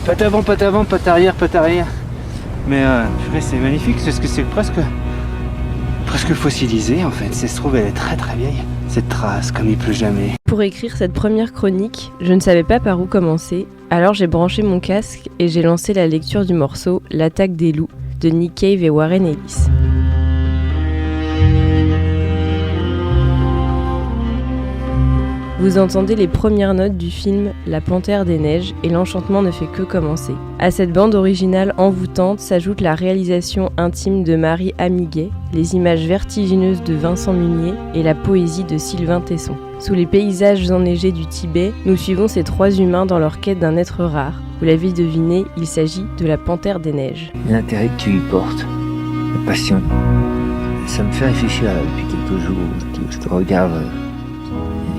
Patte avant, patte arrière, patte arrière. Mais purée, c'est magnifique, parce que c'est presque fossilisé en fait. Si ça se trouve, elle est très très vieille. Cette trace, comme il pleut jamais. Pour écrire cette première chronique, je ne savais pas par où commencer, alors j'ai branché mon casque et j'ai lancé la lecture du morceau L'attaque des loups de Nick Cave et Warren Ellis. Vous entendez les premières notes du film La Panthère des Neiges et l'enchantement ne fait que commencer. À cette bande originale envoûtante s'ajoute la réalisation intime de Marie Amiguet, les images vertigineuses de Vincent Munier et la poésie de Sylvain Tesson. Sous les paysages enneigés du Tibet, nous suivons ces trois humains dans leur quête d'un être rare. Vous l'avez deviné, il s'agit de la Panthère des Neiges. L'intérêt que tu y portes, la passion, ça me fait réfléchir depuis quelques jours. Je te regarde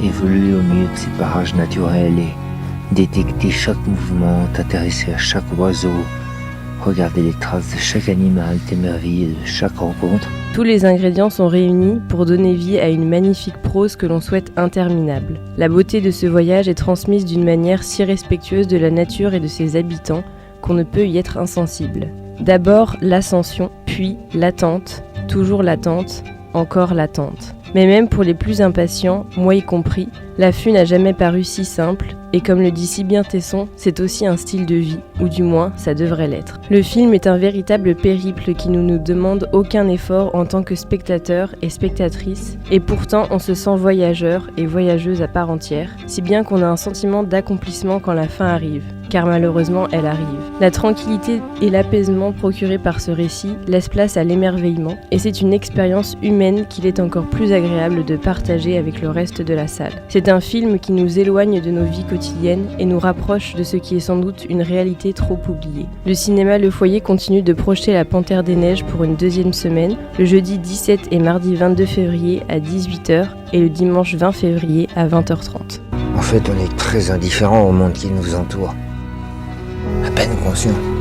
évoluer au milieu de ces parages naturels et détecter chaque mouvement, t'intéresser à chaque oiseau, regarder les traces de chaque animal, t'émerveiller de chaque rencontre. Tous les ingrédients sont réunis pour donner vie à une magnifique prose que l'on souhaite interminable. La beauté de ce voyage est transmise d'une manière si respectueuse de la nature et de ses habitants qu'on ne peut y être insensible. D'abord l'ascension, puis l'attente, toujours l'attente, encore l'attente. Mais même pour les plus impatients, moi y compris, l'affût n'a jamais paru si simple, et comme le dit si bien Tesson, c'est aussi un style de vie, ou du moins ça devrait l'être. Le film est un véritable périple qui ne nous demande aucun effort en tant que spectateur et spectatrice, et pourtant on se sent voyageur et voyageuse à part entière, si bien qu'on a un sentiment d'accomplissement quand la fin arrive, car malheureusement elle arrive. La tranquillité et l'apaisement procurés par ce récit laissent place à l'émerveillement, et c'est une expérience humaine qu'il est encore plus agréable de partager avec le reste de la salle. C'est un film qui nous éloigne de nos vies quotidiennes et nous rapproche de ce qui est sans doute une réalité trop oubliée. Le cinéma Le Foyer continue de projeter La Panthère des Neiges pour une deuxième semaine, le jeudi 17 et mardi 22 février à 18h et le dimanche 20 février à 20h30. En fait, on est très indifférent au monde qui nous entoure. À peine conscient.